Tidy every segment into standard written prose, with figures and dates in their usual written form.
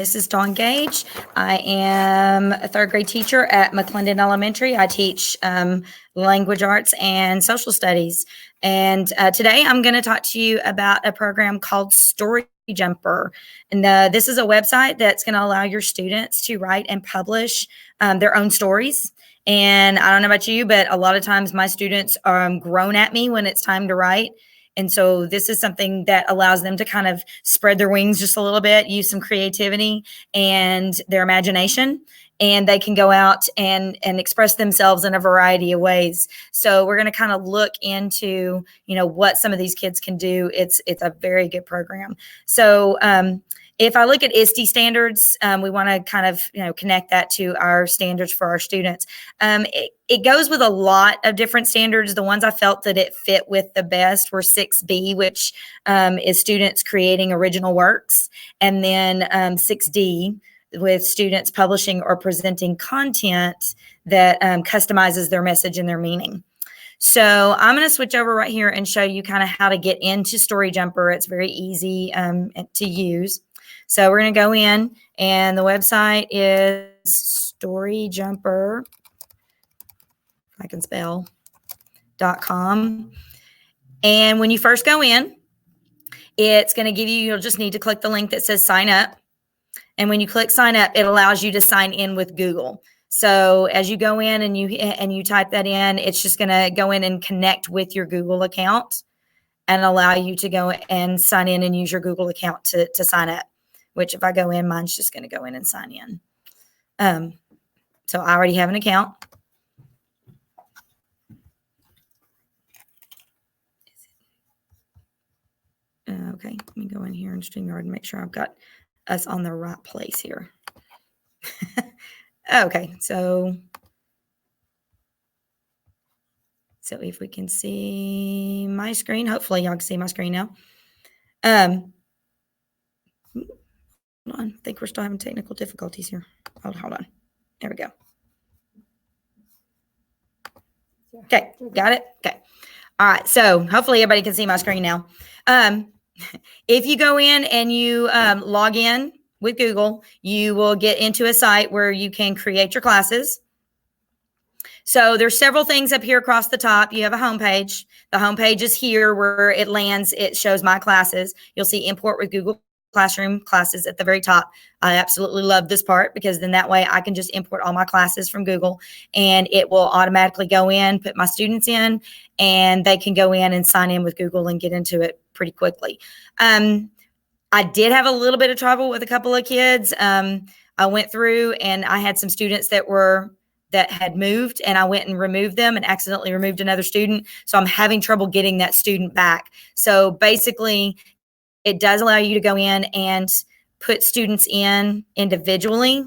This is Dawn Gage. I am a third grade teacher at McClendon Elementary. I teach language arts and social studies. And today I'm going to talk to you about a program called Storyjumper. And this is a website that's going to allow your students to write and publish their own stories. And I don't know about you, but a lot of times my students groan at me when it's time to write. And so this is something that allows them to kind of spread their wings just a little bit, use some creativity and their imagination, and they can go out and express themselves in a variety of ways. So we're going to kind of look into, what some of these kids can do. It's a very good program. So if I look at ISTE standards, we want to kind of, connect that to our standards for our students. It goes with a lot of different standards. The ones I felt that it fit with the best were 6B, which is students creating original works, and then 6D with students publishing or presenting content that customizes their message and their meaning. So I'm going to switch over right here and show you kind of how to get into Storyjumper. It's very easy to use. So we're going to go in, and the website is Storyjumper, I can spell, .com. And when you first go in, it's going to give you'll just need to click the link that says sign up. And when you click sign up, it allows you to sign in with Google. So as you go in and you type that in, it's just going to go in and connect with your Google account and allow you to go and sign in and use your Google account to sign up. Which if I go in, mine's just going to go in and sign in. So I already have an account. Okay, let me go in here in StreamYard and make sure I've got us on the right place here. Okay, so if we can see my screen, hopefully y'all can see my screen now. Hold on. I think we're still having technical difficulties here. Hold on. There we go. Okay, got it? Okay. All right, so hopefully everybody can see my screen now. If you go in and you log in with Google, you will get into a site where you can create your classes. So there's several things up here across the top. You have a homepage. The homepage is here where it lands. It shows my classes. You'll see import with Google Classroom classes at the very top. I absolutely love this part because then that way I can just import all my classes from Google and it will automatically go in, put my students in, and they can go in and sign in with Google and get into it pretty quickly. I did have a little bit of trouble with a couple of kids. I went through and I had some students that had moved, and I went and removed them and accidentally removed another student. So I'm having trouble getting that student back. So basically, it does allow you to go in and put students in individually.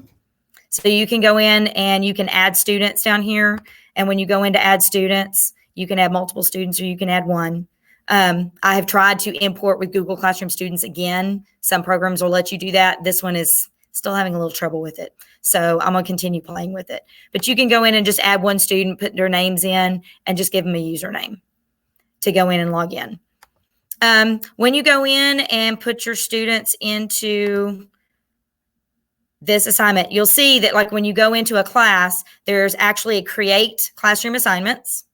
So you can go in and you can add students down here. And when you go in to add students, you can add multiple students or you can add one. I have tried to import with Google Classroom students again. Some programs will let you do that. This one is still having a little trouble with it. So I'm going to continue playing with it. But you can go in and just add one student, put their names in, and just give them a username to go in and log in. When you go in and put your students into this assignment, you'll see that like when you go into a class, there's actually a create classroom assignments.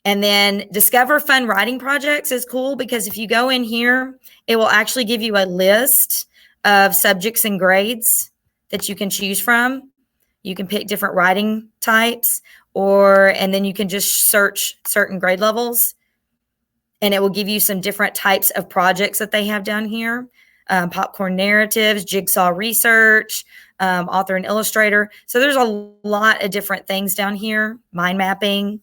And then discover fun writing projects is cool because if you go in here, it will actually give you a list of subjects and grades that you can choose from. You can pick different writing types and then you can just search certain grade levels. And it will give you some different types of projects that they have down here. Popcorn narratives, jigsaw research, author and illustrator. So there's a lot of different things down here, mind mapping,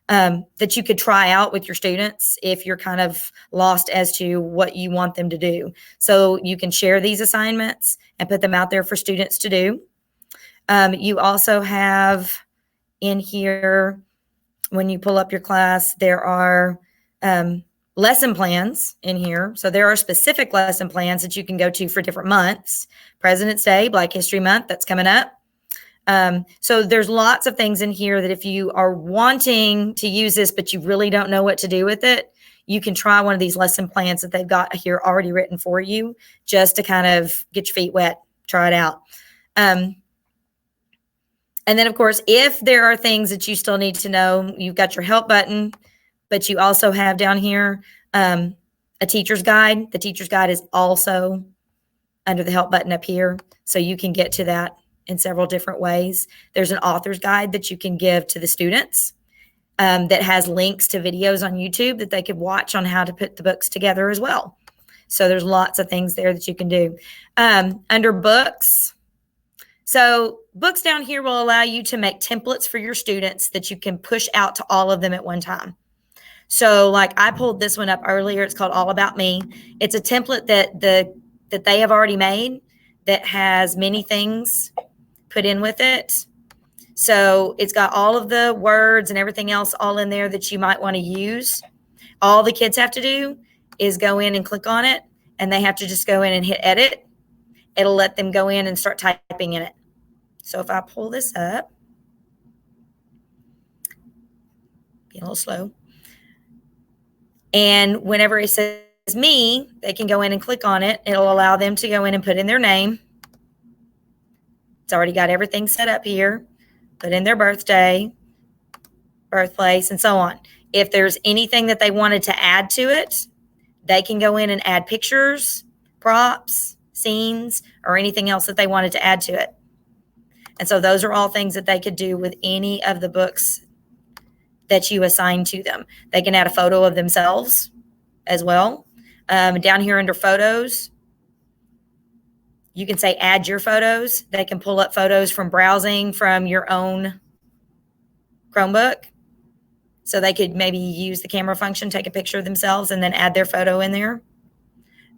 that you could try out with your students if you're kind of lost as to what you want them to do. So you can share these assignments and put them out there for students to do. You also have in here, when you pull up your class, there are lesson plans in here. So there are specific lesson plans that you can go to for different months. President's Day, Black History Month, that's coming up. So there's lots of things in here that if you are wanting to use this, but you really don't know what to do with it, you can try one of these lesson plans that they've got here already written for you just to kind of get your feet wet, try it out. And then, of course, if there are things that you still need to know, you've got your help button, but you also have down here a teacher's guide. The teacher's guide is also under the help button up here, so you can get to that in several different ways. There's an author's guide that you can give to the students that has links to videos on YouTube that they could watch on how to put the books together as well. So there's lots of things there that you can do. Under books, so books down here will allow you to make templates for your students that you can push out to all of them at one time. So like I pulled this one up earlier. It's called All About Me. It's a template that they have already made that has many things put in with it. So it's got all of the words and everything else all in there that you might want to use. All the kids have to do is go in and click on it, and they have to just go in and hit edit. It'll let them go in and start typing in it. So if I pull this up, be a little slow. And whenever it says me, they can go in and click on it. It'll allow them to go in and put in their name. It's already got everything set up here. Put in their birthday, birthplace, and so on. If there's anything that they wanted to add to it, they can go in and add pictures, props, scenes, or anything else that they wanted to add to it. And so those are all things that they could do with any of the books that you assign to them. They can add a photo of themselves as well. Down here under photos, you can say add your photos. They can pull up photos from browsing from your own Chromebook. So they could maybe use the camera function, take a picture of themselves, and then add their photo in there.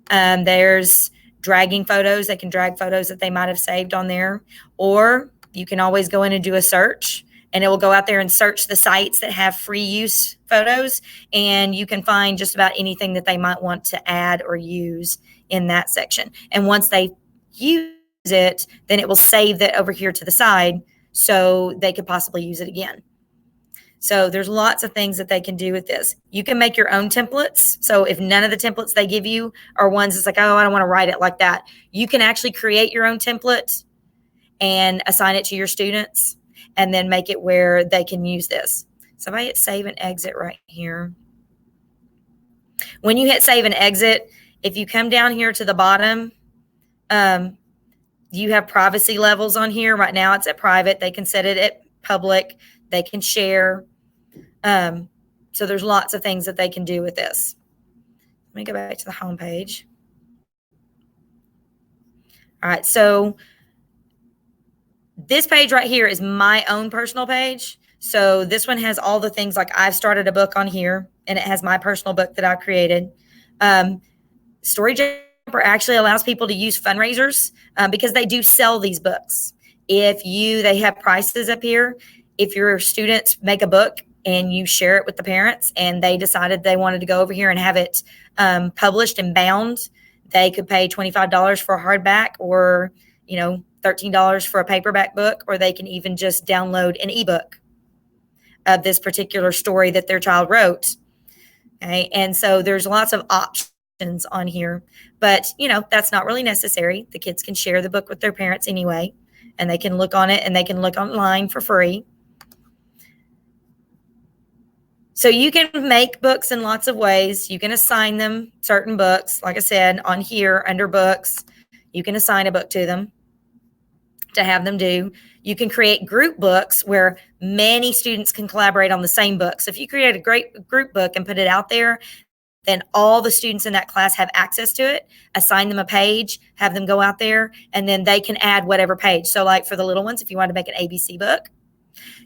There's dragging photos. They can drag photos that they might have saved on there. Or you can always go in and do a search, and it will go out there and search the sites that have free use photos, and you can find just about anything that they might want to add or use in that section. And once they use it, then it will save that over here to the side so they could possibly use it again. So there's lots of things that they can do with this. You can make your own templates. So if none of the templates they give you are ones that's like, oh, I don't want to write it like that, you can actually create your own template and assign it to your students and then make it where they can use this. So if I hit save and exit right here. When you hit save and exit, if you come down here to the bottom, you have privacy levels on here. Right now it's at private. They can set it at public. They can share. So there's lots of things that they can do with this. Let me go back to the home page. All right, so this page right here is my own personal page. So this one has all the things like I've started a book on here, and it has my personal book that I created. Storyjumper actually allows people to use fundraisers because they do sell these books. They have prices up here. If your students make a book and you share it with the parents and they decided they wanted to go over here and have it published and bound, they could pay $25 for a hardback or, $13 for a paperback book, or they can even just download an ebook of this particular story that their child wrote. Okay. And so there's lots of options on here, but that's not really necessary. The kids can share the book with their parents anyway, and they can look on it and they can look online for free. So you can make books in lots of ways. You can assign them certain books. Like I said, on here under books, you can assign a book to them to have them do. You can create group books where many students can collaborate on the same book. So if you create a great group book and put it out there, then all the students in that class have access to it. Assign them a page, have them go out there, and then they can add whatever page. So like for the little ones, if you want to make an ABC book,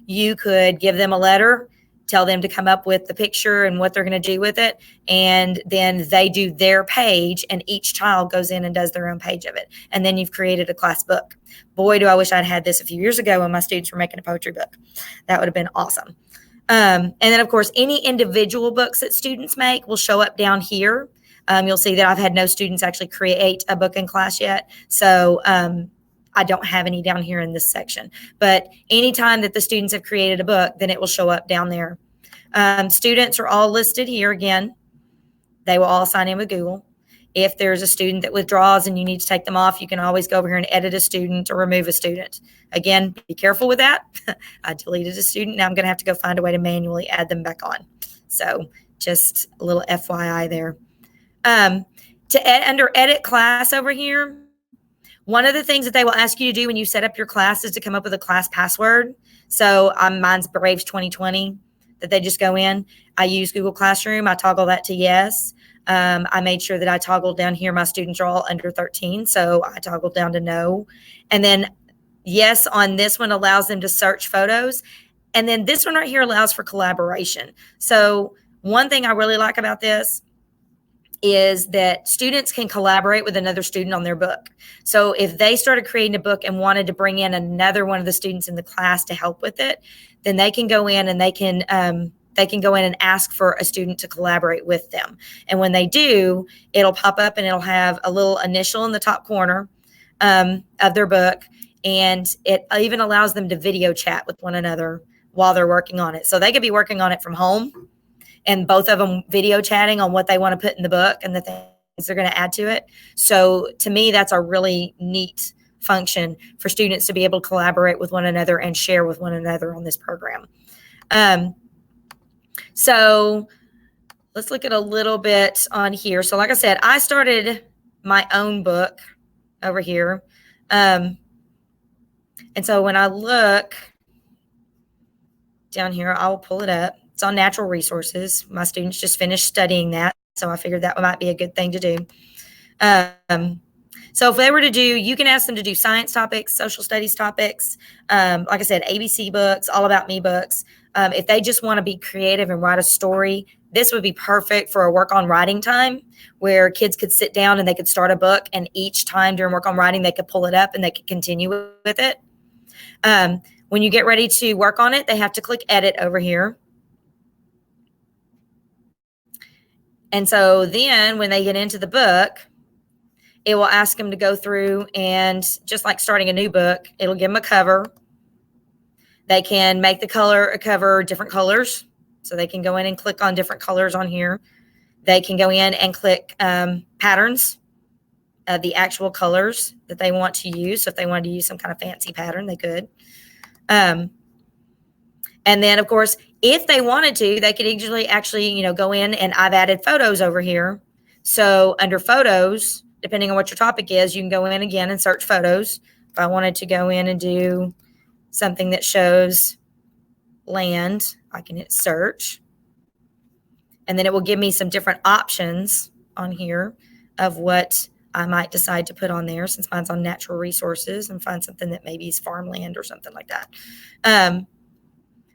you could give them a letter, tell them to come up with the picture and what they're going to do with it. And then they do their page, and each child goes in and does their own page of it. And then you've created a class book. Boy, do I wish I'd had this a few years ago when my students were making a poetry book. That would have been awesome. And then, of course, any individual books that students make will show up down here. You'll see that I've had no students actually create a book in class yet. So I don't have any down here in this section. But anytime that the students have created a book, then it will show up down there. Students are all listed here again. They will all sign in with Google. If there's a student that withdraws and you need to take them off, you can always go over here and edit a student or remove a student. Again, be careful with that. I deleted a student. Now I'm going to have to go find a way to manually add them back on. So just a little FYI there. Under edit class over here, one of the things that they will ask you to do when you set up your class is to come up with a class password. So mine's Braves 2020 that they just go in. I use Google Classroom. I toggle that to yes. I made sure that I toggled down here. My students are all under 13, so I toggled down to no. And then yes on this one allows them to search photos. And then this one right here allows for collaboration. So one thing I really like about this is that students can collaborate with another student on their book. So if they started creating a book and wanted to bring in another one of the students in the class to help with it, then they can go in and they can go in and ask for a student to collaborate with them. And when they do, it'll pop up and it'll have a little initial in the top corner of their book. And it even allows them to video chat with one another while they're working on it. So they could be working on it from home and both of them video chatting on what they want to put in the book and the things they're going to add to it. So to me, that's a really neat function for students to be able to collaborate with one another and share with one another on this program. So let's look at a little bit on here. So like I said, I started my own book over here. And so when I look down here, I'll pull it up. It's on natural resources. My students just finished studying that. So I figured that might be a good thing to do. So if they were to do, you can ask them to do science topics, social studies topics, like I said, ABC books, all about me books. If they just want to be creative and write a story, this would be perfect for a work on writing time where kids could sit down and they could start a book, and each time during work on writing, they could pull it up and they could continue with it. When you get ready to work on it, they have to click edit over here. And so then when they get into the book, it will ask them to go through and just like starting a new book, it'll give them a cover. They can make the cover different colors. So they can go in and click on different colors on here. They can go in and click patterns of the actual colors that they want to use. So if they wanted to use some kind of fancy pattern, they could. And then, of course, if they wanted to, they could actually, go in, and I've added photos over here. So under photos, depending on what your topic is, you can go in again and search photos. If I wanted to go in and do something that shows land, I can hit search. And then it will give me some different options on here of what I might decide to put on there, since mine's on natural resources, and find something that maybe is farmland or something like that.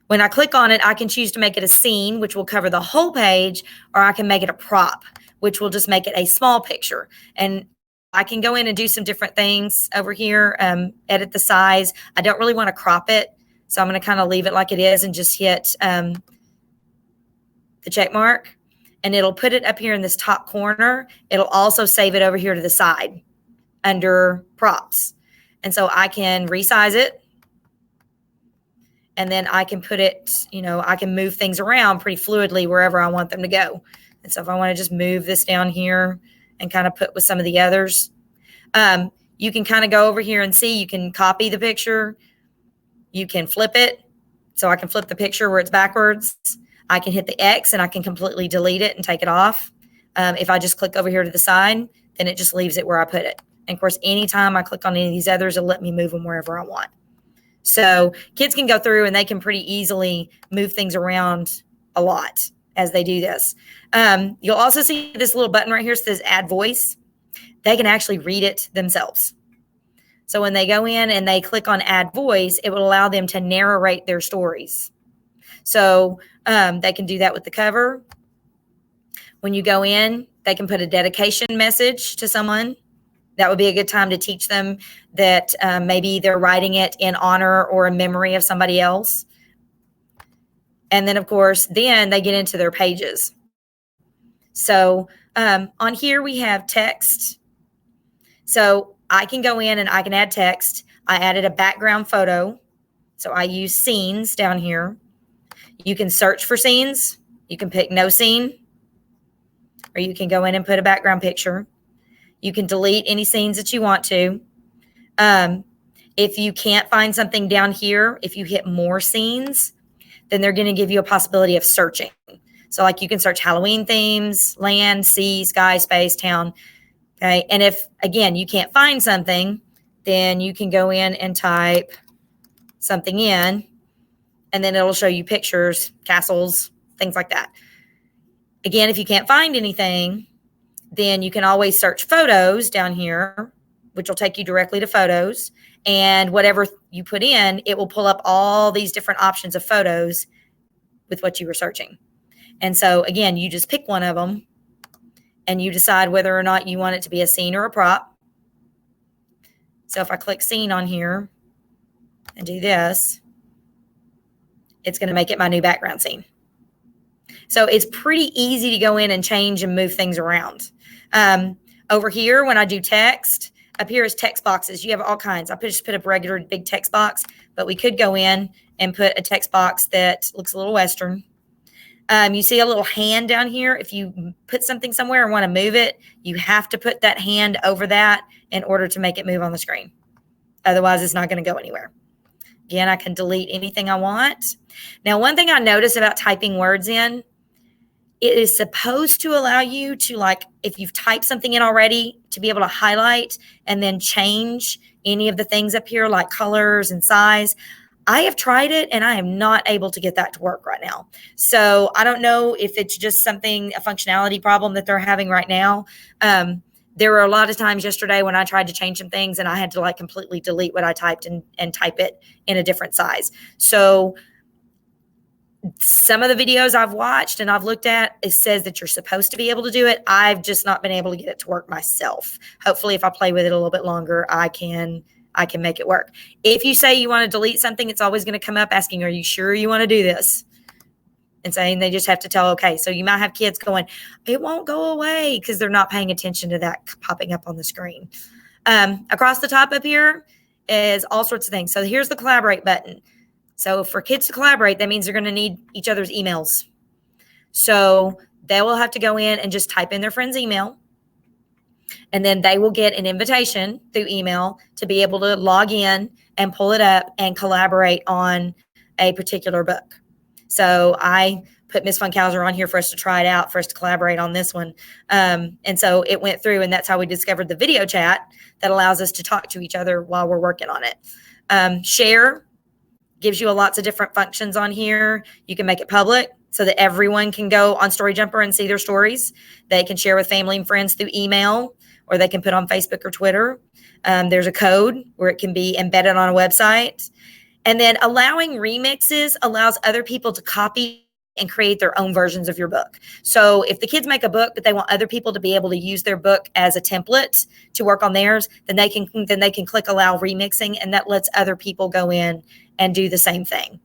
When I click on it, I can choose to make it a scene, which will cover the whole page, or I can make it a prop, which will just make it a small picture. And I can go in and do some different things over here, edit the size. I don't really want to crop it, so I'm going to kind of leave it like it is and just hit the check mark. And it'll put it up here in this top corner. It'll also save it over here to the side under props. And so I can resize it. And then I can put it, I can move things around pretty fluidly wherever I want them to go. And so if I want to just move this down here and kind of put with some of the others, you can kind of go over here and see, you can copy the picture. You can flip it. So I can flip the picture where it's backwards. I can hit the X and I can completely delete it and take it off. If I just click over here to the side, then it just leaves it where I put it. And of course, anytime I click on any of these others, it'll let me move them wherever I want. So kids can go through and they can pretty easily move things around a lot as they do this. You'll also see this little button right here says add voice. They can actually read it themselves. So when they go in and they click on add voice, it will allow them to narrate their stories. So they can do that with the cover. When you go in, they can put a dedication message to someone. That would be a good time to teach them that maybe they're writing it in honor or in memory of somebody else. And then, of course, then they get into their pages. So on here we have text. So I can go in and I can add text. I added a background photo. So I use scenes down here. You can search for scenes. You can pick no scene. Or you can go in and put a background picture. You can delete any scenes that you want to. If you can't find something down here, if you hit more scenes, then they're going to give you a possibility of searching. So like you can search Halloween themes, land, sea, sky, space, town. Okay. And if, again, you can't find something, then you can go in and type something in, and then it'll show you pictures, castles, things like that. Again, if you can't find anything, then you can always search photos down here, which will take you directly to photos. And whatever you put in, it will pull up all these different options of photos with what you were searching. And so, again, you just pick one of them and you decide whether or not you want it to be a scene or a prop. So if I click scene on here and do this, it's going to make it my new background scene. So it's pretty easy to go in and change and move things around. Over here, when I do text, up here is text boxes. You have all kinds. I just put a regular big text box, but we could go in and put a text box that looks a little Western. You see a little hand down here. If you put something somewhere and want to move it, you have to put that hand over that in order to make it move on the screen. Otherwise, it's not going to go anywhere. Again, I can delete anything I want. Now, one thing I notice about typing words in, it is supposed to allow you to, like, if you've typed something in already, to be able to highlight and then change any of the things up here, like colors and size. I have tried it and I am not able to get that to work right now. So I don't know if it's just a functionality problem that they're having right now. There were a lot of times yesterday when I tried to change some things and I had to like completely delete what I typed and type it in a different size. So some of the videos I've watched and I've looked at, it says that you're supposed to be able to do it. I've just not been able to get it to work myself. Hopefully, if I play with it a little bit longer, I can make it work. If you say you want to delete something, it's always going to come up asking, are you sure you want to do this? And saying they just have to tell, okay. So you might have kids going, it won't go away because they're not paying attention to that popping up on the screen. Across the top up here is all sorts of things. So here's the collaborate button. So for kids to collaborate, that means they're going to need each other's emails. So they will have to go in and just type in their friend's email. And then they will get an invitation through email to be able to log in and pull it up and collaborate on a particular book. So I put Miss Funkhauser on here for us to try it out, for us to collaborate on this one. And so it went through, and that's how we discovered the video chat that allows us to talk to each other while we're working on it. Share gives you lots of different functions on here. You can make it public so that everyone can go on Storyjumper and see their stories. They can share with family and friends through email, or they can put on Facebook or Twitter. There's a code where it can be embedded on a website. And then allowing remixes allows other people to copy and create their own versions of your book. So if the kids make a book, but they want other people to be able to use their book as a template to work on theirs, then they can click allow remixing, and that lets other people go in and do the same thing.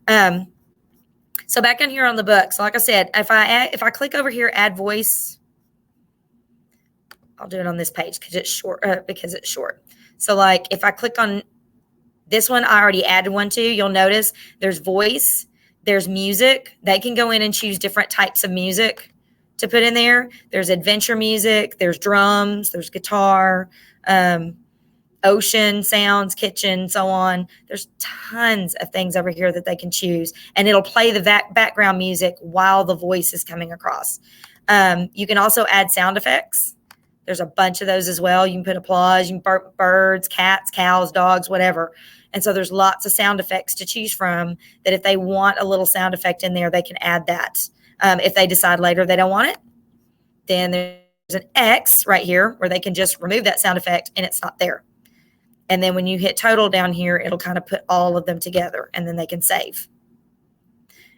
So back in here on the book, so like I said, if I click over here, add voice, I'll do it on this page because it's short. So like if I click on this one, I already added one too. You'll notice there's voice, there's music. They can go in and choose different types of music to put in there. There's adventure music, there's drums, there's guitar, ocean sounds, kitchen, so on. There's tons of things over here that they can choose, and it'll play the background music while the voice is coming across. You can also add sound effects. There's a bunch of those as well. You can put applause, you can birds, cats, cows, dogs, whatever. And so there's lots of sound effects to choose from that if they want a little sound effect in there, they can add that. If they decide later they don't want it, then there's an X right here where they can just remove that sound effect and it's not there. And then when you hit total down here, it'll kind of put all of them together, and then they can save.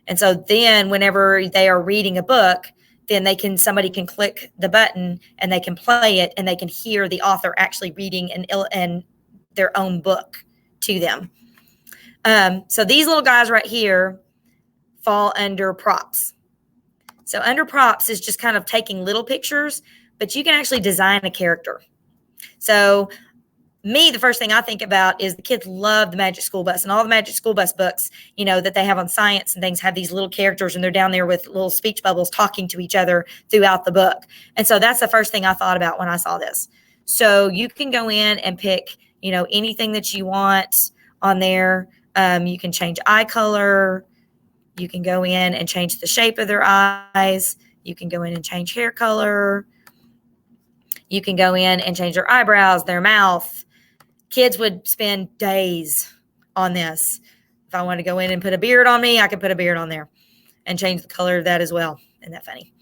And so then whenever they are reading a book, then somebody can click the button and they can play it, and they can hear the author actually reading and their own book to them. So these little guys right here fall under props. So under props is just kind of taking little pictures, but you can actually design a character. So me, the first thing I think about is the kids love the Magic School Bus, and all the Magic School Bus books, that they have on science and things have these little characters, and they're down there with little speech bubbles talking to each other throughout the book. And so that's the first thing I thought about when I saw this. So you can go in and pick, anything that you want on there. You can change eye color. You can go in and change the shape of their eyes. You can go in and change hair color. You can go in and change their eyebrows, their mouth. Kids would spend days on this. If I wanted to go in and put a beard on me, I could put a beard on there and change the color of that as well. Isn't that funny?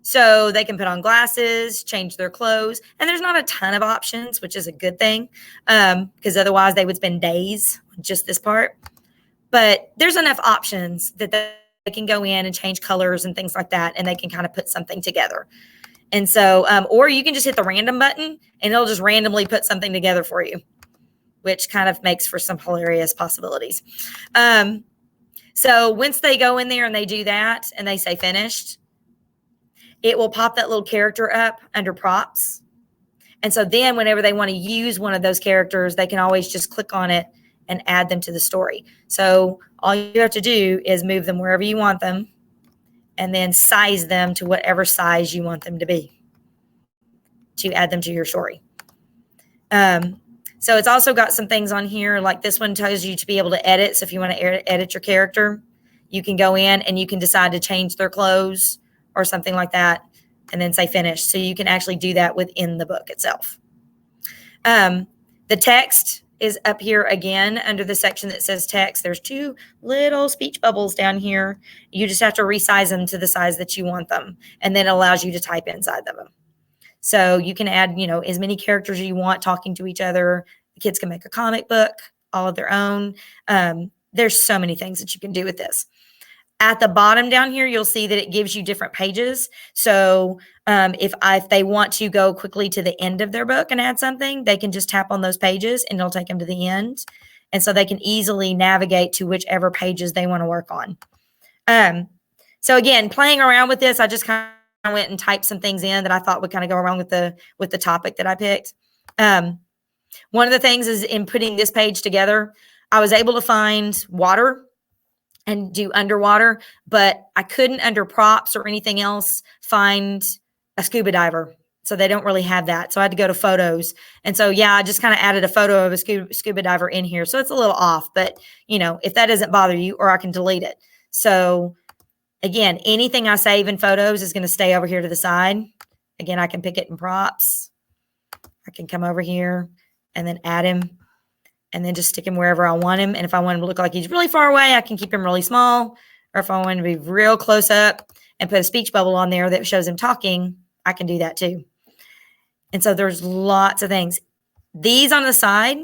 So they can put on glasses, change their clothes, and there's not a ton of options, which is a good thing, because otherwise they would spend days on just this part. But there's enough options that they can go in and change colors and things like that, and they can kind of put something together. And so, or you can just hit the random button and it'll just randomly put something together for you, which kind of makes for some hilarious possibilities. So once they go in there and they do that and they say finished, it will pop that little character up under props. And so then whenever they want to use one of those characters, they can always just click on it and add them to the story. So all you have to do is move them wherever you want them, and then size them to whatever size you want them to be to add them to your story. So it's also got some things on here, like this one tells you to be able to edit. So if you want to edit your character, you can go in and you can decide to change their clothes or something like that, and then say finish. So you can actually do that within the book itself. The text is up here again under the section that says text. There's two little speech bubbles down here. You just have to resize them to the size that you want them, and then it allows you to type inside of them. So you can add, as many characters as you want talking to each other. The kids can make a comic book all of their own. There's so many things that you can do with this. At the bottom down here, you'll see that it gives you different pages. So if they want to go quickly to the end of their book and add something, they can just tap on those pages and it'll take them to the end. And so they can easily navigate to whichever pages they want to work on. So again, playing around with this, I just kind of went and typed some things in that I thought would kind of go around with the topic that I picked. One of the things is in putting this page together, I was able to find water and do underwater, but I couldn't under props or anything else find a scuba diver. So they don't really have that. So I had to go to photos. And so, yeah, I just kind of added a photo of a scuba diver in here. So it's a little off, but if that doesn't bother you, or I can delete it. So again, anything I save in photos is going to stay over here to the side. Again, I can pick it in props. I can come over here and then add him, and then just stick him wherever I want him. And if I want him to look like he's really far away, I can keep him really small. Or if I want him to be real close up and put a speech bubble on there that shows him talking, I can do that too. And so there's lots of things. These on the side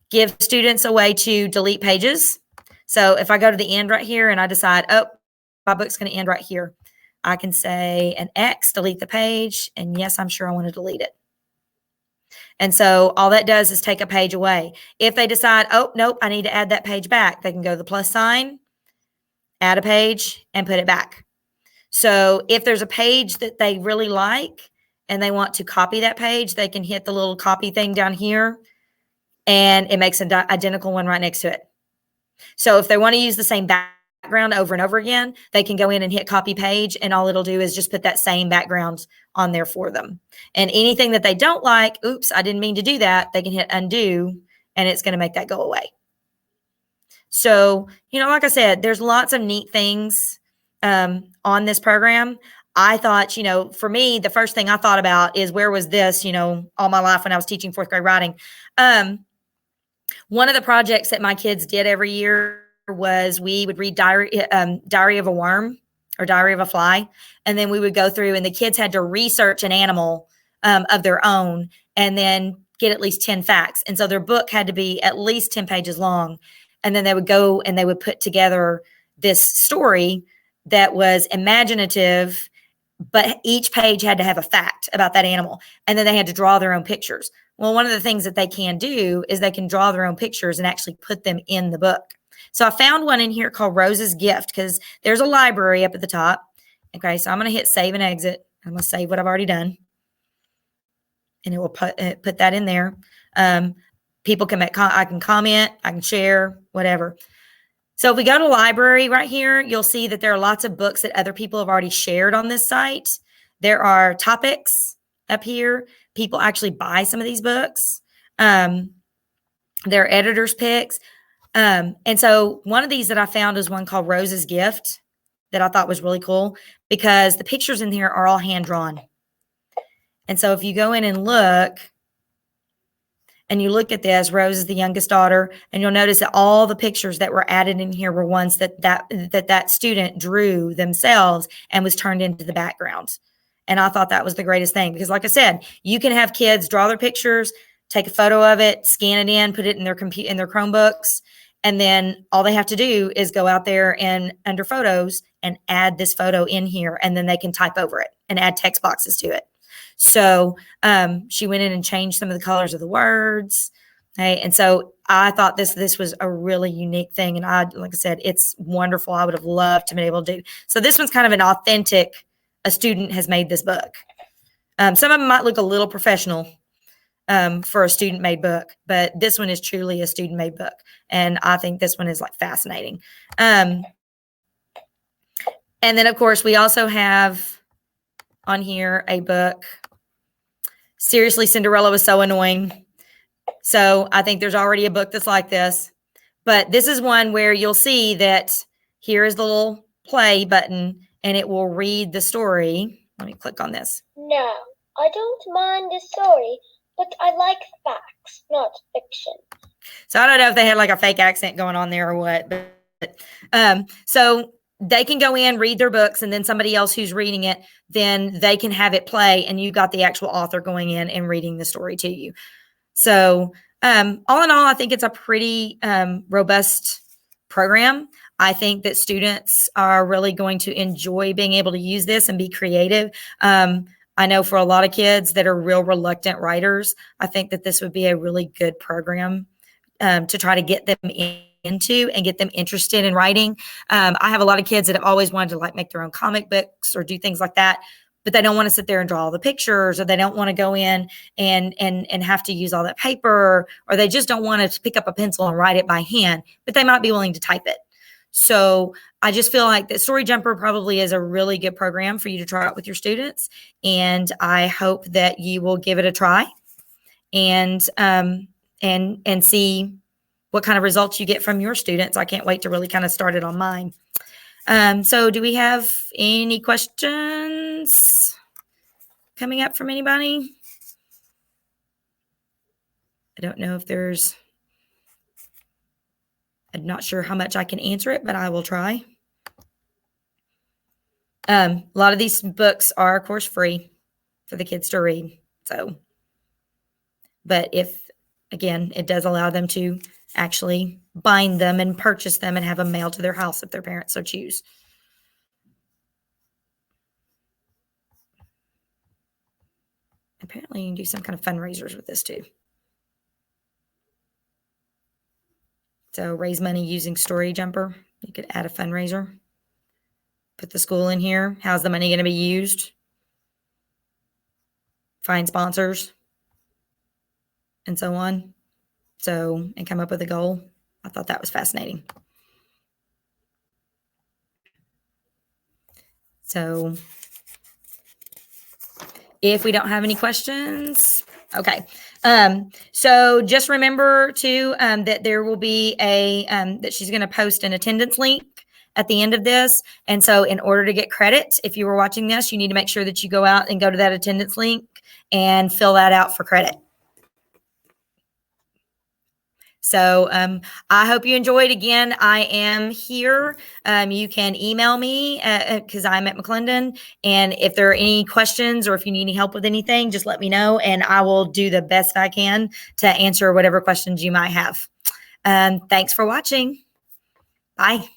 give students a way to delete pages. So if I go to the end right here and I decide, oh, my book's going to end right here, I can say an X, delete the page. And yes, I'm sure I want to delete it. And so all that does is take a page away. If they decide, oh, nope, I need to add that page back, they can go to the plus sign, add a page, and put it back. So if there's a page that they really like and they want to copy that page, they can hit the little copy thing down here, and it makes an identical one right next to it. So if they want to use the same background over and over again, they can go in and hit copy page, and all it'll do is just put that same background on there for them. And anything that they don't like, oops, I didn't mean to do that, they can hit undo, and it's going to make that go away. So, like I said, there's lots of neat things on this program. I thought, for me, the first thing I thought about is, where was this, all my life when I was teaching fourth grade writing? One of the projects that my kids did every year was we would read Diary of a Worm or Diary of a Fly. And then we would go through, and the kids had to research an animal of their own and then get at least 10 facts. And so their book had to be at least 10 pages long. And then they would go and they would put together this story that was imaginative, but each page had to have a fact about that animal. And then they had to draw their own pictures. Well, one of the things that they can do is they can draw their own pictures and actually put them in the book. So I found one in here called Rose's Gift, because there's a library up at the top. Okay, so I'm going to hit save and exit. I'm going to save what I've already done, and it will put that in there. People can I can comment, I can share, whatever. So if we go to library right here, you'll see that there are lots of books that other people have already shared on this site. There are topics up here. People actually buy some of these books. They're editor's picks. And so one of these that I found is one called Rose's Gift that I thought was really cool because the pictures in here are all hand drawn. And so if you go in and look at this, Rose is the youngest daughter, and you'll notice that all the pictures that were added in here were ones that student drew themselves and was turned into the background. And I thought that was the greatest thing because, like I said, you can have kids draw their pictures, take a photo of it, scan it in, put it in their Chromebooks, and then all they have to do is go out there and under photos and add this photo in here, and then they can type over it and add text boxes to it. So she went in and changed some of the colors of the words. Okay. And so I thought this was a really unique thing. And like I said, it's wonderful. I would have loved to be able to do. So this one's kind of an authentic, a student has made this book. Some of them might look a little professional for a student made book, but this one is truly a student made book. And I think this one is like fascinating. And then of course we also have on here a book. Seriously, Cinderella was so annoying. So I think there's already a book that's like this. But this is one where you'll see that here is the little play button, and it will read the story. Let me click on this. No, I don't mind the story, but I like facts, not fiction. So I don't know if they had like a fake accent going on there or what. But so they can go in, read their books, and then somebody else who's reading it, then they can have it play, and you got the actual author going in and reading the story to you. So all in all, I think it's a pretty robust program. I think that students are really going to enjoy being able to use this and be creative. I know for a lot of kids that are real reluctant writers, I think that this would be a really good program to try to get them into and get them interested in writing. I have a lot of kids that have always wanted to like make their own comic books or do things like that, but they don't want to sit there and draw all the pictures, or they don't want to go in and have to use all that paper, or they just don't want to pick up a pencil and write it by hand, but they might be willing to type it. So I just feel like that Storyjumper probably is a really good program for you to try out with your students. And I hope that you will give it a try and see what kind of results you get from your students. I can't wait to really kind of start it on mine. So do we have any questions coming up from anybody? I don't know if there's, I'm not sure how much I can answer it, but I will try. A lot of these books are, of course, free for the kids to read. So, but if, again, it does allow them to actually bind them and purchase them and have them mailed to their house if their parents so choose. Apparently you can do some kind of fundraisers with this too. So raise money using Storyjumper. You could add a fundraiser. Put the school in here. How's the money going to be used? Find sponsors and so on. So, and come up with a goal. I thought that was fascinating. So if we don't have any questions, okay. So just remember too, that there will be a, that she's going to post an attendance link at the end of this. And so in order to get credit, if you were watching this, you need to make sure that you go out and go to that attendance link and fill that out for credit. So I hope you enjoyed. Again, I am here. You can email me because I'm at McClendon. And if there are any questions or if you need any help with anything, just let me know and I will do the best I can to answer whatever questions you might have. Thanks for watching. Bye.